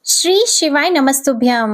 श्री शिवाय नमस्तुभ्यम।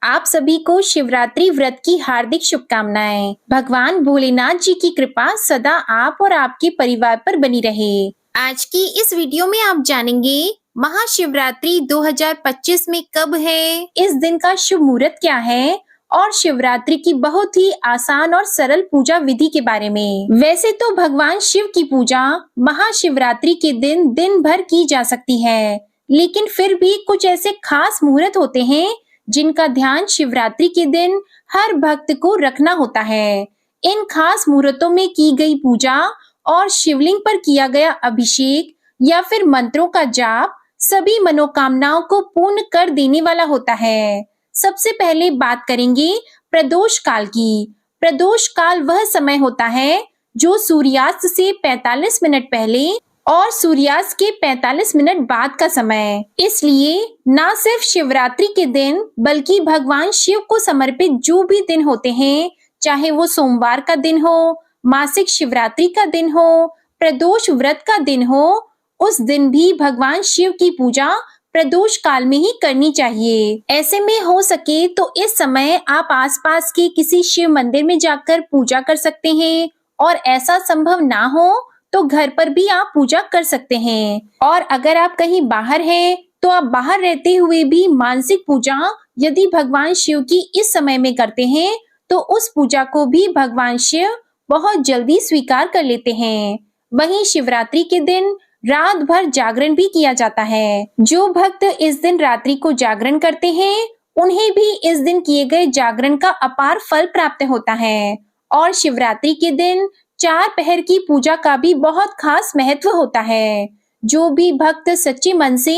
आप सभी को शिवरात्रि व्रत की हार्दिक शुभकामनाएं। भगवान भोलेनाथ जी की कृपा सदा आप और आपके परिवार पर बनी रहे। आज की इस वीडियो में आप जानेंगे महाशिवरात्रि 2025 में कब है, इस दिन का शुभ मुहूर्त क्या है और शिवरात्रि की बहुत ही आसान और सरल पूजा विधि के बारे में। वैसे तो भगवान शिव की पूजा महाशिवरात्रि के दिन दिन भर की जा सकती है, लेकिन फिर भी कुछ ऐसे खास मुहूर्त होते हैं जिनका ध्यान शिवरात्रि के दिन हर भक्त को रखना होता है। इन खास मुहूर्तों में की गई पूजा और शिवलिंग पर किया गया अभिषेक या फिर मंत्रों का जाप सभी मनोकामनाओं को पूर्ण कर देने वाला होता है। सबसे पहले बात करेंगे प्रदोष काल की। प्रदोष काल वह समय होता है जो सूर्यास्त से 45 मिनट पहले और सूर्यास्त के 45 मिनट बाद का समय। इसलिए न सिर्फ शिवरात्रि के दिन बल्कि भगवान शिव को समर्पित जो भी दिन होते हैं, चाहे वो सोमवार का दिन हो, मासिक शिवरात्रि का दिन हो, प्रदोष व्रत का दिन हो, उस दिन भी भगवान शिव की पूजा प्रदोष काल में ही करनी चाहिए। ऐसे में हो सके तो इस समय आप आसपास के किसी शिव मंदिर में जाकर पूजा कर सकते हैं, और ऐसा संभव ना हो तो घर पर भी आप पूजा कर सकते हैं। और अगर आप कहीं बाहर हैं तो आप बाहर रहते हुए भी मानसिक पूजा यदि भगवान शिव की इस समय में करते हैं तो उस पूजा को भी भगवान शिव बहुत जल्दी स्वीकार कर लेते हैं। वहीं शिवरात्रि के दिन रात भर जागरण भी किया जाता है। जो भक्त इस दिन रात्रि को जागरण करते हैं उन्हें भी इस दिन किए गए जागरण का अपार फल प्राप्त होता है। और शिवरात्रि के दिन 4 पहर की पूजा का भी बहुत खास महत्व होता है। जो भी भक्त सच्चे मन से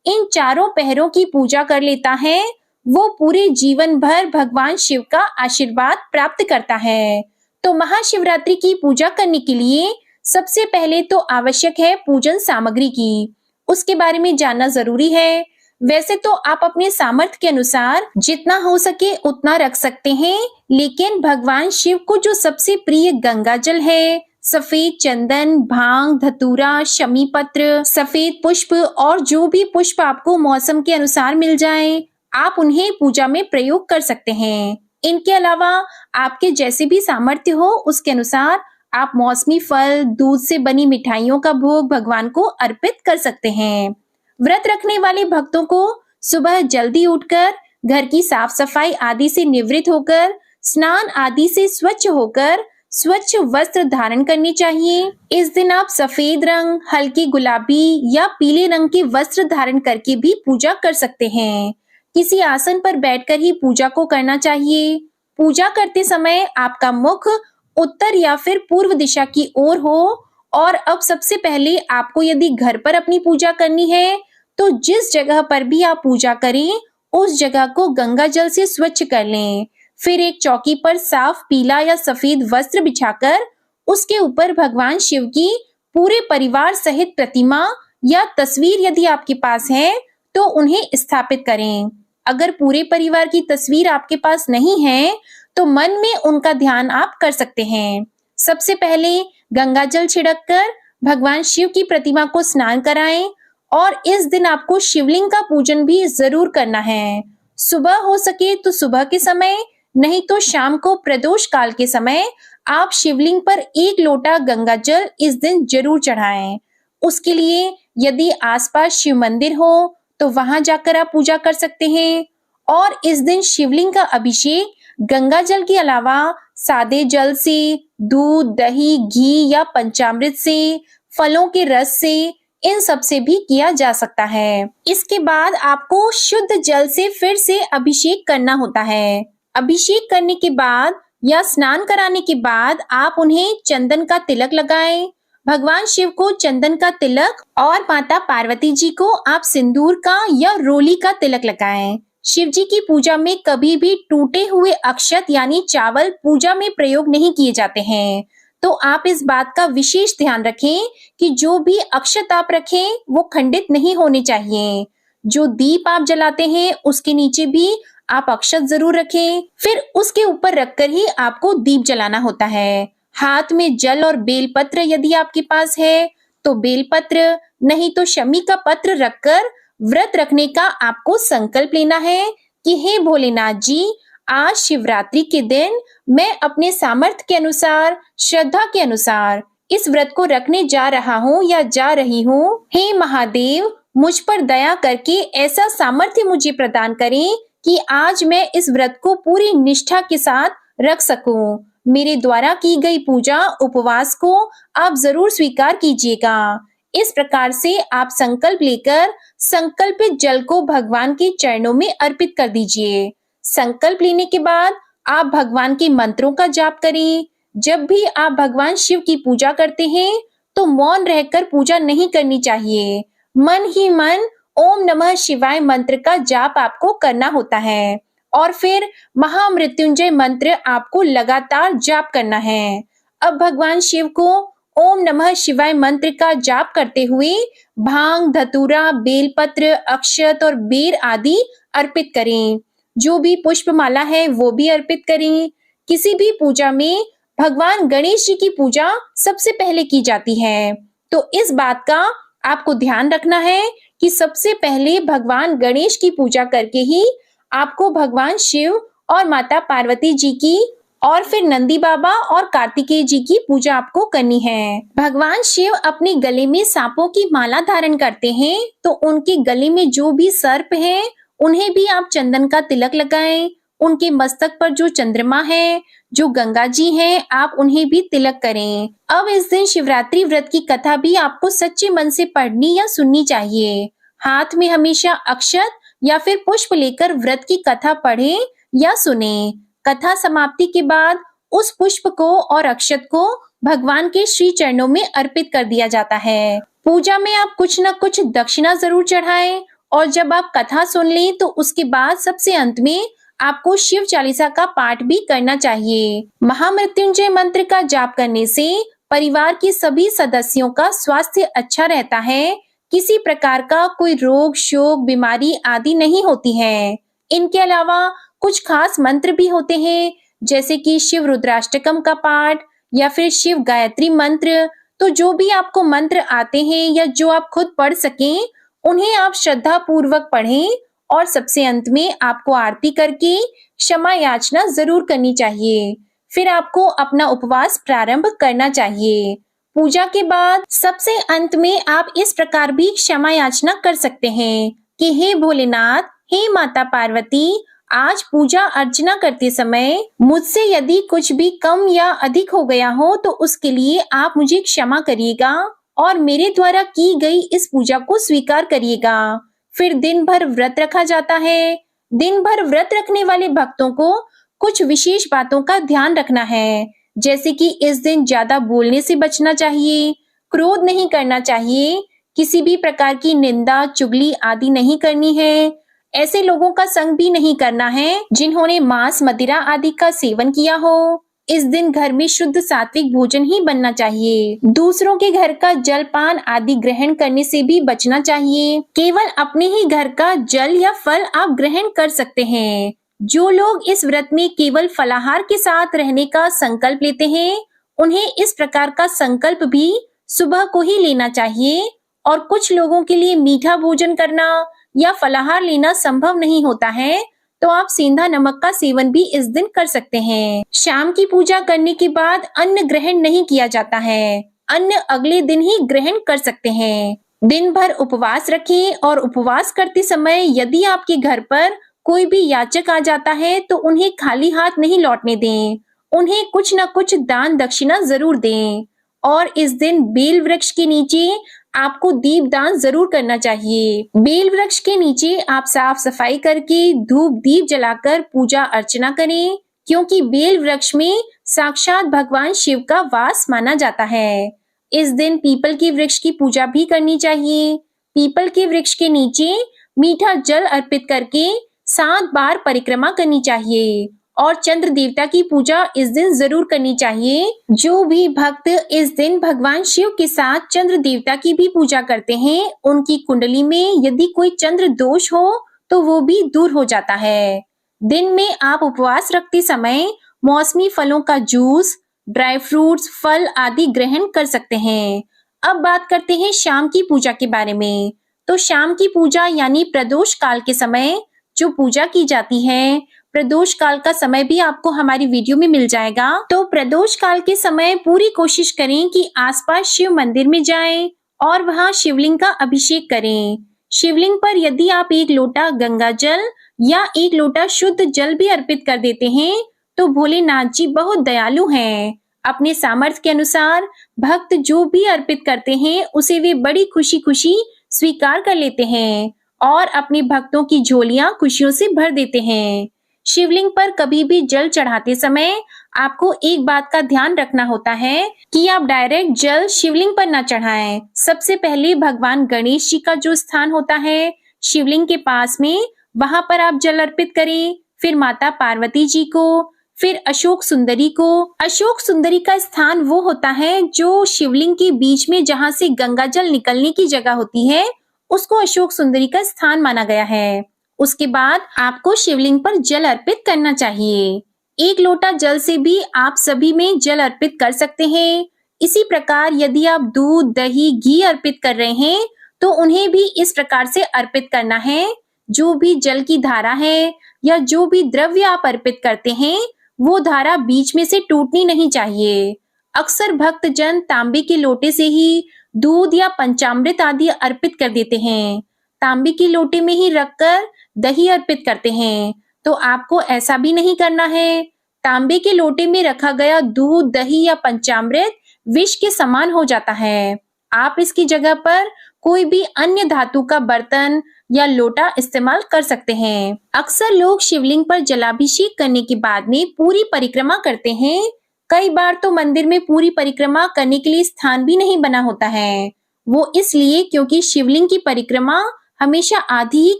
इन चारों पहरों की पूजा कर लेता है वो पूरे जीवन भर भगवान शिव का आशीर्वाद प्राप्त करता है। तो महाशिवरात्रि की पूजा करने के लिए सबसे पहले तो आवश्यक है पूजन सामग्री की। उसके बारे में जानना जरूरी है। वैसे तो आप अपने सामर्थ्य के अनुसार जितना हो सके उतना रख सकते हैं, लेकिन भगवान शिव को जो सबसे प्रिय गंगा जल है, सफेद चंदन, भांग, धतूरा, शमी पत्र, सफेद पुष्प और जो भी पुष्प आपको मौसम के अनुसार मिल जाए, आप उन्हें पूजा में प्रयोग कर सकते हैं। इनके अलावा आपके जैसे भी सामर्थ्य हो उसके अनुसार आप मौसमी फल, दूध से बनी मिठाइयों का भोग भगवान को अर्पित कर सकते हैं। व्रत रखने वाले भक्तों को सुबह जल्दी उठकर घर की साफ सफाई आदि से निवृत्त होकर स्नान आदि से स्वच्छ होकर स्वच्छ वस्त्र धारण करनी चाहिए। इस दिन आप सफेद रंग, हल्के गुलाबी या पीले रंग के वस्त्र धारण करके भी पूजा कर सकते हैं। किसी आसन पर बैठकर ही पूजा को करना चाहिए। पूजा करते समय आपका मुख उत्तर या फिर पूर्व दिशा की ओर हो। और अब सबसे पहले आपको यदि घर पर अपनी पूजा करनी है तो जिस जगह पर भी आप पूजा करें उस जगह को गंगा जल से स्वच्छ कर लें। फिर एक चौकी पर साफ पीला या सफेद वस्त्र बिछाकर उसके ऊपर भगवान शिव की पूरे परिवार सहित प्रतिमा या तस्वीर यदि आपके पास है तो उन्हें स्थापित करें। अगर पूरे परिवार की तस्वीर आपके पास नहीं है तो मन में उनका ध्यान आप कर सकते हैं। सबसे पहले गंगा जल छिड़ककर भगवान शिव की प्रतिमा को स्नान कराएं, और इस दिन आपको शिवलिंग का पूजन भी जरूर करना है। सुबह हो सके तो सुबह के समय, नहीं तो शाम को प्रदोष काल के समय आप शिवलिंग पर 1 लोटा गंगा जल इस दिन जरूर चढ़ाएं। उसके लिए यदि आसपास शिव मंदिर हो तो वहां जाकर आप पूजा कर सकते हैं। और इस दिन शिवलिंग का अभिषेक गंगा जल के अलावा सादे जल से, दूध, दही, घी या पंचामृत से, फलों के रस से, इन सब से भी किया जा सकता है। इसके बाद आपको शुद्ध जल से फिर से अभिषेक करना होता है। अभिषेक करने के बाद या स्नान कराने के बाद आप उन्हें चंदन का तिलक लगाएं। भगवान शिव को चंदन का तिलक और माता पार्वती जी को आप सिंदूर का या रोली का तिलक लगाएं। शिव जी की पूजा में कभी भी टूटे हुए अक्षत यानी चावल पूजा में प्रयोग नहीं किए जाते हैं। तो आप इस बात का विशेष ध्यान रखें कि जो भी अक्षत आप रखें वो खंडित नहीं होने चाहिए। जो दीप आप जलाते हैं उसके नीचे भी आप अक्षत जरूर रखें। फिर उसके ऊपर रखकर ही आपको दीप जलाना होता है। हाथ में जल और बेलपत्र यदि आपके पास है तो बेलपत्र, नहीं तो शमी का पत्र रखकर व्रत रखने का आपको संकल्प लेना है कि हे भोलेनाथ जी, आज शिवरात्रि के दिन मैं अपने सामर्थ्य के अनुसार, श्रद्धा के अनुसार इस व्रत को रखने जा रहा हूँ या जा रही हूँ। हे महादेव, मुझ पर दया करके ऐसा सामर्थ्य मुझे प्रदान करें कि आज मैं इस व्रत को पूरी निष्ठा के साथ रख सकूं। मेरे द्वारा की गई पूजा, उपवास को आप जरूर स्वीकार कीजिएगा। इस प्रकार से आप संकल्प लेकर संकल्पित जल को भगवान के चरणों में अर्पित कर दीजिए। संकल्प लेने के बाद आप भगवान के मंत्रों का जाप करें। जब भी आप भगवान शिव की पूजा करते हैं तो मौन रहकर पूजा नहीं करनी चाहिए। मन ही मन ओम नमः शिवाय मंत्र का जाप आपको करना होता है और फिर महामृत्युंजय मंत्र आपको लगातार जाप करना है। अब भगवान शिव को ओम नमः शिवाय मंत्र का जाप करते हुए भांग, धतूरा, बेलपत्र, अक्षत और बेर आदि अर्पित करें। जो भी पुष्पमाला है वो भी अर्पित करें। किसी भी पूजा में भगवान गणेश जी की पूजा सबसे पहले की जाती है, तो इस बात का आपको ध्यान रखना है कि सबसे पहले भगवान गणेश की पूजा करके ही आपको भगवान शिव और माता पार्वती जी की और फिर नंदी बाबा और कार्तिकेय जी की पूजा आपको करनी है। भगवान शिव अपने गले में सांपों की माला धारण करते हैं, तो उनके गले में जो भी सर्प हैं, उन्हें भी आप चंदन का तिलक लगाएं। उनके मस्तक पर जो चंद्रमा है, जो गंगा जी हैं, आप उन्हें भी तिलक करें। अब इस दिन शिवरात्रि व्रत की कथा भी आपको सच्चे मन से पढ़नी या सुननी चाहिए। हाथ में हमेशा अक्षत या फिर पुष्प लेकर व्रत की कथा पढ़ें या सुनें। कथा समाप्ति के बाद उस पुष्प को और अक्षत को भगवान के श्री चरणों में अर्पित कर दिया जाता है। पूजा में आप कुछ न कुछ दक्षिणा जरूर चढ़ाएं और जब आप कथा सुन लें तो उसके बाद सबसे अंत में आपको शिव चालीसा का पाठ भी करना चाहिए। महामृत्युंजय मंत्र का जाप करने से परिवार के सभी सदस्यों का स्वास्थ्य अच्छा रहता है। किसी प्रकार का कोई रोग, शोक, बीमारी आदि नहीं होती है। इनके अलावा कुछ खास मंत्र भी होते हैं, जैसे कि शिव रुद्राष्टकम का पाठ या फिर शिव गायत्री मंत्र। तो जो भी आपको मंत्र आते हैं या जो आप खुद पढ़ सकें, उन्हें आप श्रद्धा पूर्वक पढ़ें और सबसे अंत में आपको आरती करके क्षमा याचना जरूर करनी चाहिए। फिर आपको अपना उपवास प्रारंभ करना चाहिए। पूजा के बाद सबसे अंत में आप इस प्रकार भी क्षमा याचना कर सकते हैं कि हे भोलेनाथ, हे माता पार्वती, आज पूजा अर्चना करते समय मुझसे यदि कुछ भी कम या अधिक हो गया हो तो उसके लिए आप मुझे क्षमा करिएगा और मेरे द्वारा की गई इस पूजा को स्वीकार करिएगा। फिर दिन भर व्रत रखा जाता है। दिन भर व्रत रखने वाले भक्तों को कुछ विशेष बातों का ध्यान रखना है, जैसे कि इस दिन ज्यादा बोलने से बचना चाहिए, क्रोध नहीं करना चाहिए, किसी भी प्रकार की निंदा, चुगली आदि नहीं करनी है। ऐसे लोगों का संग भी नहीं करना है जिन्होंने मांस, मदिरा आदि का सेवन किया हो। इस दिन घर में शुद्ध सात्विक भोजन ही बनना चाहिए। दूसरों के घर का जलपान आदि ग्रहण करने से भी बचना चाहिए। केवल अपने ही घर का जल या फल आप ग्रहण कर सकते हैं। जो लोग इस व्रत में केवल फलाहार के साथ रहने का संकल्प लेते हैं, उन्हें इस प्रकार का संकल्प भी सुबह को ही लेना चाहिए। और कुछ लोगों के लिए मीठा भोजन करना या फलाहार लेना संभव नहीं होता है, तो आप सेंधा नमक का सेवन भी इस दिन कर सकते हैं। शाम की पूजा करने के बाद अन्न ग्रहण नहीं किया जाता है। अन्न अगले दिन ही ग्रहण कर सकते हैं। दिन भर उपवास रखें और उपवास करते समय यदि आपके घर पर कोई भी याचक आ जाता है तो उन्हें खाली हाथ नहीं लौटने दें। उन्हें कुछ न कुछ दान दक्षिणा जरूर दें। और इस दिन बेल वृक्ष के नीचे आपको दीप दान जरूर करना चाहिए। बेल वृक्ष के नीचे आप साफ सफाई करके धूप दीप जलाकर पूजा अर्चना करें, क्योंकि बेल वृक्ष में साक्षात भगवान शिव का वास माना जाता है। इस दिन पीपल के वृक्ष की पूजा भी करनी चाहिए। पीपल के वृक्ष के नीचे मीठा जल अर्पित करके 7 बार परिक्रमा करनी चाहिए और चंद्र देवता की पूजा इस दिन जरूर करनी चाहिए। जो भी भक्त इस दिन भगवान शिव के साथ चंद्र देवता की भी पूजा करते हैं, उनकी कुंडली में यदि कोई चंद्र दोष हो तो वो भी दूर हो जाता है। दिन में आप उपवास रखते समय मौसमी फलों का जूस, ड्राई फ्रूट्स, फल आदि ग्रहण कर सकते हैं। अब बात करते हैं शाम की पूजा के बारे में। तो शाम की पूजा यानी प्रदोष काल के समय जो पूजा की जाती है, प्रदोष काल का समय भी आपको हमारी वीडियो में मिल जाएगा। तो प्रदोष काल के समय पूरी कोशिश करें कि आसपास शिव मंदिर में जाएं और वहां शिवलिंग का अभिषेक करें। शिवलिंग पर यदि आप 1 लोटा गंगा जल या 1 लोटा शुद्ध जल भी अर्पित कर देते हैं तो भोलेनाथ जी बहुत दयालु हैं। अपने सामर्थ्य के अनुसार भक्त जो भी अर्पित करते हैं उसे वे बड़ी खुशी-खुशी स्वीकार कर लेते हैं और अपने भक्तों की झोलियां खुशियों से भर देते हैं। शिवलिंग पर कभी भी जल चढ़ाते समय आपको एक बात का ध्यान रखना होता है कि आप डायरेक्ट जल शिवलिंग पर न चढ़ाएं। सबसे पहले भगवान गणेश जी का जो स्थान होता है शिवलिंग के पास में, वहां पर आप जल अर्पित करें। फिर माता पार्वती जी को, फिर अशोक सुंदरी को। अशोक सुंदरी का स्थान वो होता है जो शिवलिंग के बीच में जहां से गंगा जल निकलने की जगह होती है, उसको अशोक सुंदरी का स्थान माना गया है। उसके बाद आपको शिवलिंग पर जल अर्पित करना चाहिए। 1 लोटा जल से भी आप सभी में जल अर्पित कर सकते हैं। इसी प्रकार यदि आप दूध, दही, घी अर्पित कर रहे हैं तो उन्हें भी इस प्रकार से अर्पित करना है। जो भी जल की धारा है या जो भी द्रव्य आप अर्पित करते हैं वो धारा बीच में से टूटनी नहीं चाहिए। अक्सर भक्तजन तांबे के लोटे से ही दूध या पंचामृत आदि अर्पित कर देते हैं। तांबे के लोटे में ही रखकर दही अर्पित करते हैं, तो आपको ऐसा भी नहीं करना है। तांबे के लोटे में रखा गया दूध, दही या पंचामृत विष के समान हो जाता है। आप इसकी जगह पर कोई भी अन्य धातु का बर्तन या लोटा इस्तेमाल कर सकते हैं। अक्सर लोग शिवलिंग पर जलाभिषेक करने के बाद में पूरी परिक्रमा करते हैं। कई बार तो मंदिर में पूरी परिक्रमा करने के लिए स्थान भी नहीं बना होता है। वो इसलिए क्योंकि शिवलिंग की परिक्रमा हमेशा आधी ही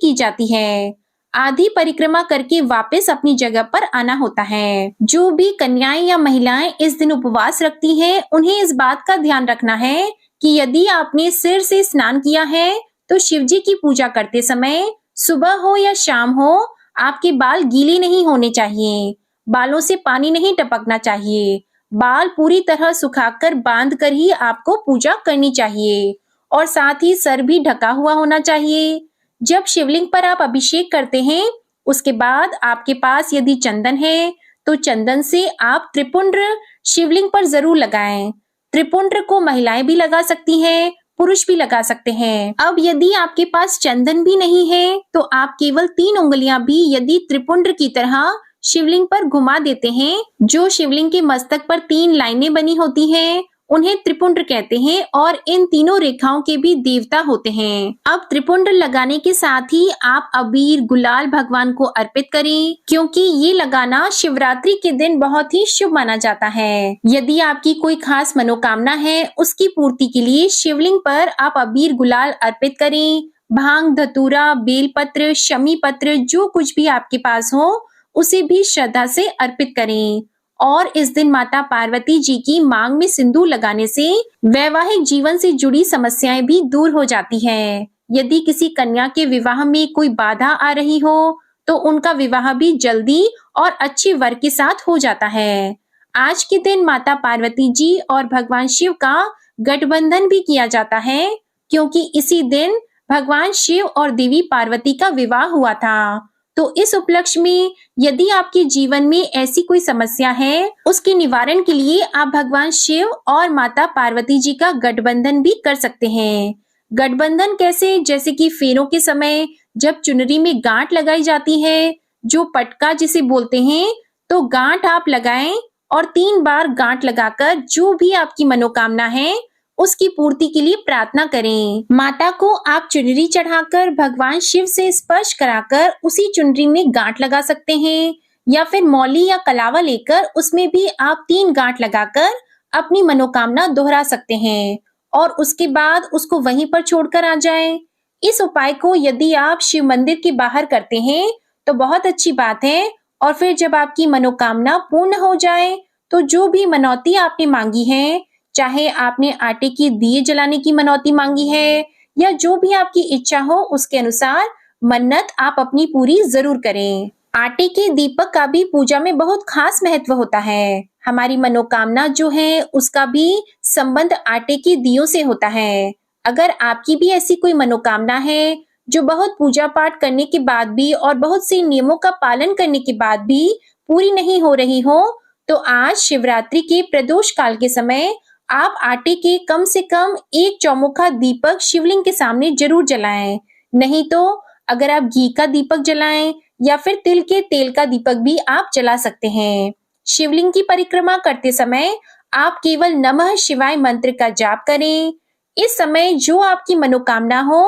की जाती है। आधी परिक्रमा करके वापस अपनी जगह पर आना होता है। जो भी कन्याएं या महिलाएं इस दिन उपवास रखती हैं, उन्हें इस बात का ध्यान रखना है कि यदि आपने सिर से स्नान किया है तो शिवजी की पूजा करते समय सुबह हो या शाम हो, आपके बाल गीले नहीं होने चाहिए। बालों से पानी नहीं टपकना चाहिए। बाल पूरी तरह सुखाकर बांध कर ही आपको पूजा करनी चाहिए और साथ ही सर भी ढका हुआ होना चाहिए। जब शिवलिंग पर आप अभिषेक करते हैं उसके बाद आपके पास यदि चंदन है तो चंदन से आप त्रिपुंड्र शिवलिंग पर जरूर लगाएं। त्रिपुंड्र को महिलाएं भी लगा सकती हैं, पुरुष भी लगा सकते हैं। अब यदि आपके पास चंदन भी नहीं है तो आप केवल 3 उंगलियां भी यदि त्रिपुंड्र की तरह शिवलिंग पर घुमा देते हैं। जो शिवलिंग के मस्तक पर 3 लाइनें बनी होती हैं उन्हें त्रिपुंड्र कहते हैं और इन तीनों रेखाओं के भी देवता होते हैं। अब त्रिपुंड्र लगाने के साथ ही आप अबीर, गुलाल भगवान को अर्पित करें, क्योंकि ये लगाना शिवरात्रि के दिन बहुत ही शुभ माना जाता है। यदि आपकी कोई खास मनोकामना है, उसकी पूर्ति के लिए शिवलिंग पर आप अबीर, गुलाल अर्पित करें। भांग, धतूरा, बेलपत्र, शमी पत्र, जो कुछ भी आपके पास हो उसे भी श्रद्धा से अर्पित करें। और इस दिन माता पार्वती जी की मांग में सिंदूर लगाने से वैवाहिक जीवन से जुड़ी समस्याएं भी दूर हो जाती हैं। यदि किसी कन्या के विवाह में कोई बाधा आ रही हो तो उनका विवाह भी जल्दी और अच्छे वर के साथ हो जाता है। आज के दिन माता पार्वती जी और भगवान शिव का गठबंधन भी किया जाता है, क्योंकि इसी दिन भगवान शिव और देवी पार्वती का विवाह हुआ था। तो इस उपलक्ष्य में यदि आपके जीवन में ऐसी कोई समस्या है, उसके निवारण के लिए आप भगवान शिव और माता पार्वती जी का गठबंधन भी कर सकते हैं। गठबंधन कैसे? जैसे कि फेरों के समय जब चुनरी में गांठ लगाई जाती है, जो पटका जिसे बोलते हैं, तो गांठ आप लगाएं और 3 बार गांठ लगाकर जो भी आपकी मनोकामना है उसकी पूर्ति के लिए प्रार्थना करें। माता को आप चुनरी चढ़ाकर भगवान शिव से स्पर्श कराकर उसी चुनरी में गांठ लगा सकते हैं, या फिर मौली या कलावा लेकर उसमें भी आप 3 गांठ लगाकर अपनी मनोकामना दोहरा सकते हैं और उसके बाद उसको वहीं पर छोड़कर आ जाएं। इस उपाय को यदि आप शिव मंदिर के बाहर करते हैं तो बहुत अच्छी बात है। और फिर जब आपकी मनोकामना पूर्ण हो जाए तो जो भी मनौती आपने मांगी है, चाहे आपने आटे के दिए जलाने की मनौती मांगी है या जो भी आपकी इच्छा हो, उसके अनुसार मन्नत आप अपनी पूरी जरूर करें। आटे के दीपक का भी पूजा में बहुत खास महत्व होता है। हमारी मनोकामना जो है उसका भी संबंध आटे के दियों से होता है। अगर आपकी भी ऐसी कोई मनोकामना है जो बहुत पूजा पाठ करने के बाद भी और बहुत से नियमों का पालन करने के बाद भी पूरी नहीं हो रही हो, तो आज शिवरात्रि के प्रदोष काल के समय आप आटे के कम से कम एक चौमुखा दीपक शिवलिंग के सामने जरूर जलाएं। नहीं तो अगर आप घी का दीपक जलाएं या फिर तिल के तेल का दीपक भी आप जला सकते हैं। शिवलिंग की परिक्रमा करते समय आप केवल नमः शिवाय मंत्र का जाप करें। इस समय जो आपकी मनोकामना हो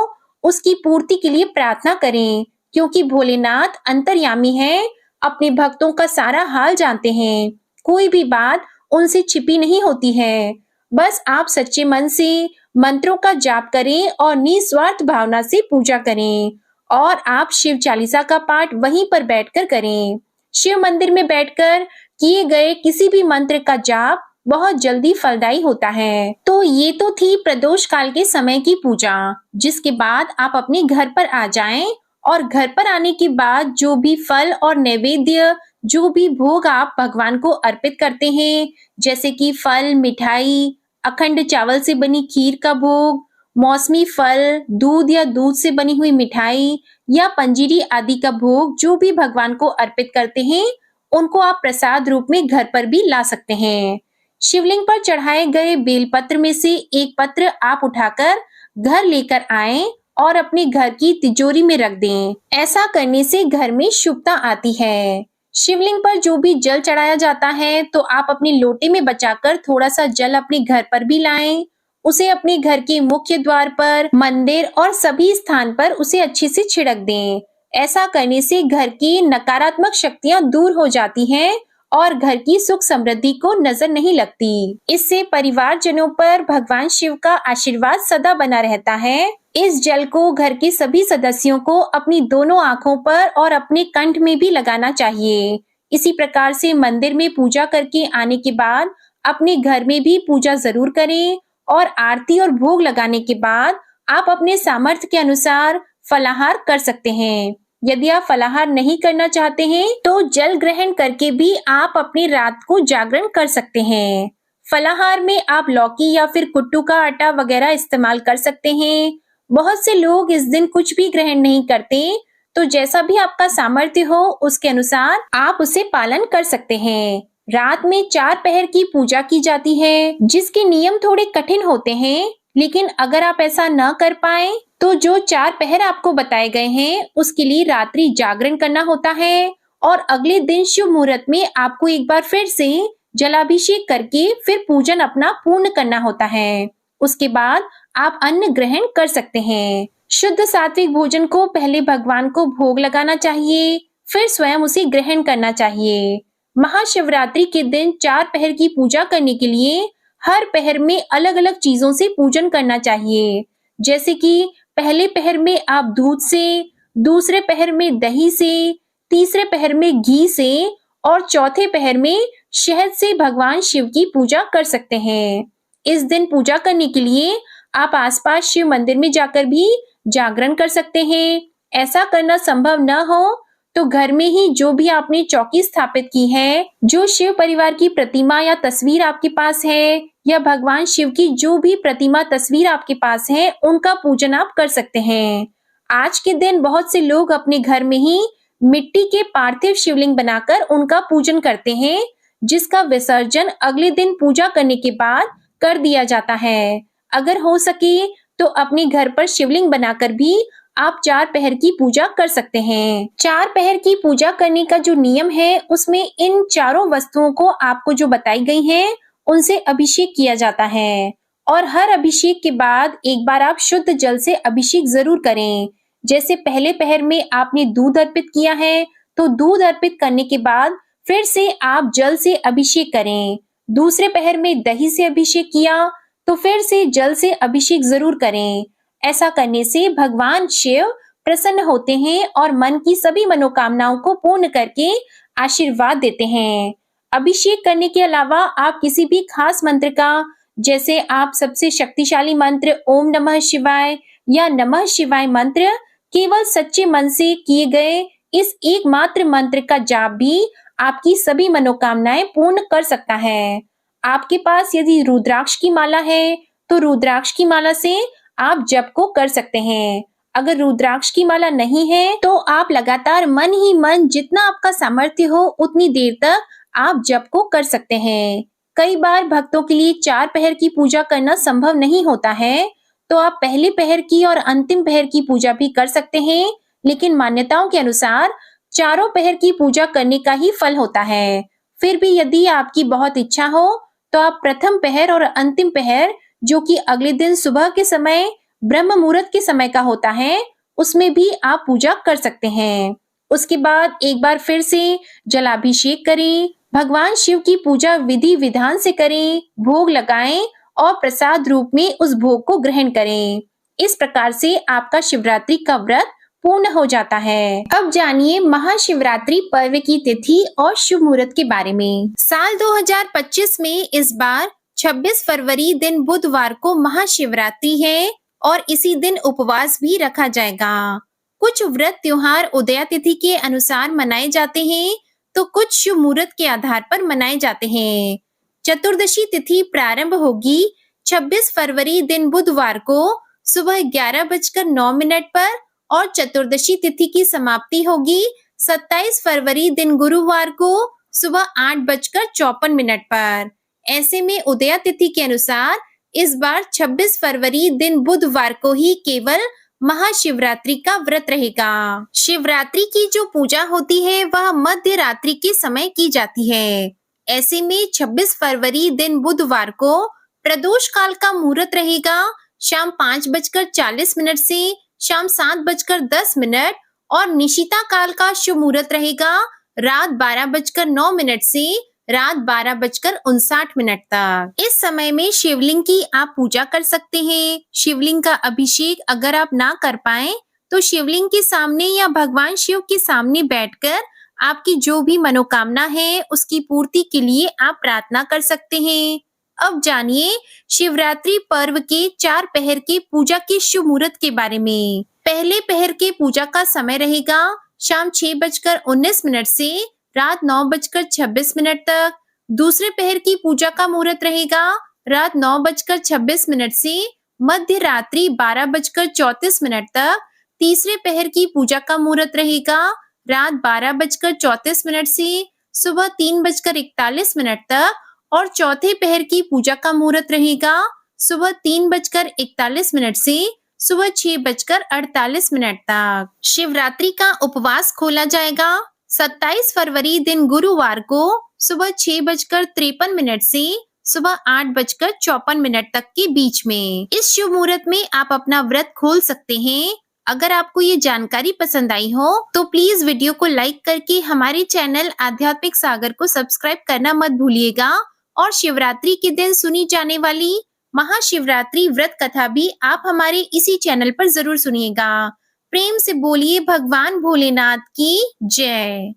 उसकी पूर्ति के लिए प्रार्थना करें, क्योंकि भोलेनाथ अंतर्यामी हैं, अपने भक्तों का सारा हाल जानते हैं। कोई भी बात उनसे छिपी नहीं होती है। बस आप सच्चे मन से मंत्रों का जाप करें और निस्वार्थ भावना से पूजा करें, और आप शिव चालीसा का पाठ वहीं पर बैठकर करें। शिव मंदिर में बैठकर किए गए किसी भी मंत्र का जाप बहुत जल्दी फलदायी होता है। तो ये तो थी प्रदोष काल के समय की पूजा, जिसके बाद आप अपने घर पर आ जाएं और घर पर आने के बाद जो भी फल और नैवेद्य, जो भी भोग आप भगवान को अर्पित करते हैं, जैसे कि फल, मिठाई, अखंड चावल से बनी खीर का भोग, मौसमी फल, दूध या दूध से बनी हुई मिठाई या पंजीरी आदि का भोग जो भी भगवान को अर्पित करते हैं, उनको आप प्रसाद रूप में घर पर भी ला सकते हैं। शिवलिंग पर चढ़ाए गए बेलपत्र में से एक पत्र आप उठाकर घर लेकर आएं और अपने घर की तिजोरी में रख दें। ऐसा करने से घर में शुभता आती है। शिवलिंग पर जो भी जल चढ़ाया जाता है तो आप अपने लोटे में बचाकर थोड़ा सा जल अपने घर पर भी लाएं। उसे अपने घर के मुख्य द्वार पर, मंदिर और सभी स्थान पर उसे अच्छे से छिड़क दें। ऐसा करने से घर की नकारात्मक शक्तियां दूर हो जाती हैं और घर की सुख समृद्धि को नजर नहीं लगती। इससे परिवारजनों पर भगवान शिव का आशीर्वाद सदा बना रहता है। इस जल को घर के सभी सदस्यों को अपनी दोनों आंखों पर और अपने कंठ में भी लगाना चाहिए। इसी प्रकार से मंदिर में पूजा करके आने के बाद अपने घर में भी पूजा जरूर करें, और आरती और भोग लगाने के बाद आप अपने सामर्थ्य के अनुसार फलाहार कर सकते हैं। यदि आप फलाहार नहीं करना चाहते हैं तो जल ग्रहण करके भी आप अपनी रात को जागरण कर सकते हैं। फलाहार में आप लौकी या फिर कुट्टू का आटा वगैरह इस्तेमाल कर सकते हैं। बहुत से लोग इस दिन कुछ भी ग्रहण नहीं करते, तो जैसा भी आपका सामर्थ्य हो उसके अनुसार आप उसे पालन कर सकते हैं। रात में 4 पहर की पूजा की जाती है, जिसके नियम थोड़े कठिन होते हैं, लेकिन अगर आप ऐसा न कर पाए तो जो 4 पहर आपको बताए गए हैं उसके लिए रात्रि जागरण करना होता है, और अगले दिन शुभ मुहूर्त में आपको एक बार फिर से जलाभिषेक करके फिर पूजन अपना पूर्ण करना होता है। उसके बाद आप अन्न ग्रहण कर सकते हैं। शुद्ध सात्विक भोजन को पहले भगवान को भोग लगाना चाहिए, फिर स्वयं उसे ग्रहण करना चाहिए। महाशिवरात्रि के दिन 4 पहर की पूजा करने के लिए हर पहर में अलग अलग चीजों से पूजन करना चाहिए। जैसे कि पहले पहर में आप दूध से, दूसरे पहर में दही से, तीसरे पहर में घी से और चौथे पहर में शहद से भगवान शिव की पूजा कर सकते हैं। इस दिन पूजा करने के लिए आप आसपास शिव मंदिर में जाकर भी जागरण कर सकते हैं। ऐसा करना संभव न हो तो घर में ही जो भी आपने चौकी स्थापित की है, जो शिव परिवार की प्रतिमा या तस्वीर आपके पास है, या भगवान शिव की जो भी प्रतिमा तस्वीर आपके पास है, उनका पूजन आप कर सकते हैं। आज के दिन बहुत से लोग अपने घर में ही मिट्टी के पार्थिव शिवलिंग बनाकर उनका पूजन करते हैं, जिसका विसर्जन अगले दिन पूजा करने के बाद कर दिया जाता है। अगर हो सके तो अपने घर पर शिवलिंग बनाकर भी आप 4 पहर की पूजा कर सकते हैं। 4 पहर की पूजा करने का जो नियम है उसमें इन चारों वस्तुओं को आपको जो बताई गई हैं उनसे अभिषेक किया जाता है, और हर अभिषेक के बाद एक बार आप शुद्ध जल से अभिषेक जरूर करें। जैसे पहले पहर में आपने दूध अर्पित किया है तो दूध अर्पित करने के बाद फिर से आप जल से अभिषेक करें। दूसरे पहर में दही से अभिषेक किया तो फिर से जल से अभिषेक जरूर करें। ऐसा करने से भगवान शिव प्रसन्न होते हैं और मन की सभी मनोकामनाओं को पूर्ण करके आशीर्वाद देते हैं। अभिषेक करने के अलावा आप किसी भी खास मंत्र का, जैसे आप सबसे शक्तिशाली मंत्र ओम नमः शिवाय या नमः शिवाय मंत्र, केवल सच्चे मन से किए गए इस एकमात्र मंत्र का जाप भी आपकी सभी मनोकामनाएं पूर्ण कर सकता है। आपके पास यदि रुद्राक्ष की माला है तो रुद्राक्ष की माला से आप जप को कर सकते हैं। अगर रुद्राक्ष की माला नहीं है तो आप लगातार मन ही मन जितना आपका सामर्थ्य हो उतनी देर तक आप जप को कर सकते हैं। कई बार भक्तों के लिए 4 पहर की पूजा करना संभव नहीं होता है, तो आप पहले पहर की और अंतिम पहर की पूजा भी कर सकते हैं, लेकिन मान्यताओं के अनुसार चारों पहर की पूजा करने का ही फल होता है। फिर भी यदि आपकी बहुत इच्छा हो तो आप प्रथम पहर और अंतिम पहर, जो कि अगले दिन सुबह के समय ब्रह्म मुहूर्त के समय का होता है, उसमें भी आप पूजा कर सकते हैं। उसके बाद एक बार फिर से जलाभिषेक करें, भगवान शिव की पूजा विधि विधान से करें, भोग लगाएं और प्रसाद रूप में उस भोग को ग्रहण करें। इस प्रकार से आपका शिवरात्रि का व्रत पूर्ण हो जाता है। अब जानिए महाशिवरात्रि पर्व की तिथि और शुभ मुहूर्त के बारे में। साल 2025 में इस बार 26 फरवरी दिन बुधवार को महाशिवरात्रि है और इसी दिन उपवास भी रखा जाएगा। कुछ व्रत त्योहार उदया तिथि के अनुसार मनाए जाते हैं, तो कुछ शुभ मुहूर्त के आधार पर मनाए जाते हैं। चतुर्दशी तिथि प्रारंभ होगी 26 फरवरी दिन बुधवार को सुबह 11:09 पर और चतुर्दशी तिथि की समाप्ति होगी 27 फरवरी दिन गुरुवार को सुबह 8:54 पर। ऐसे में उदया तिथि के अनुसार इस बार 26 फरवरी दिन बुधवार को ही केवल महाशिवरात्रि का व्रत रहेगा। शिवरात्रि की जो पूजा होती है वह मध्य रात्रि के समय की जाती है। ऐसे में 26 फरवरी दिन बुधवार को प्रदोष काल का मुहूर्त रहेगा शाम 5:40 से शाम 7:10 और निशिता काल का शुभ मुहूर्त रहेगा रात 12:09 से रात 12:59 तक। इस समय में शिवलिंग की आप पूजा कर सकते हैं। शिवलिंग का अभिषेक अगर आप ना कर पाए तो शिवलिंग के सामने या भगवान शिव के सामने बैठकर आपकी जो भी मनोकामना है उसकी पूर्ति के लिए आप प्रार्थना कर सकते हैं। अब जानिए शिवरात्रि पर्व के 4 पहर के पूजा के शुभ मुहूर्त के बारे में। पहले पहर के पूजा का समय रहेगा शाम 6:19 से रात 9:26 तक। दूसरे पहर की पूजा का मुहूर्त रहेगा रात 9:26 से मध्य रात्रि 12:34 तक। तीसरे पहर की पूजा का मुहूर्त रहेगा रात 12:34 से सुबह 3:41 तक और चौथे पहर की पूजा का मुहूर्त रहेगा सुबह 3:41 से सुबह 6:48 तक। शिवरात्रि का उपवास खोला जाएगा 27 फरवरी दिन गुरुवार को सुबह 6:53 से सुबह 8:54 तक के बीच में। इस शुभ मुहूर्त में आप अपना व्रत खोल सकते हैं। अगर आपको ये जानकारी पसंद आई हो तो प्लीज वीडियो को लाइक करके हमारे चैनल आध्यात्मिक सागर को सब्सक्राइब करना मत भूलिएगा और शिवरात्रि के दिन सुनी जाने वाली महाशिवरात्रि व्रत कथा भी आप हमारे इसी चैनल पर जरूर सुनिएगा। प्रेम से बोलिए भगवान भोलेनाथ की जय।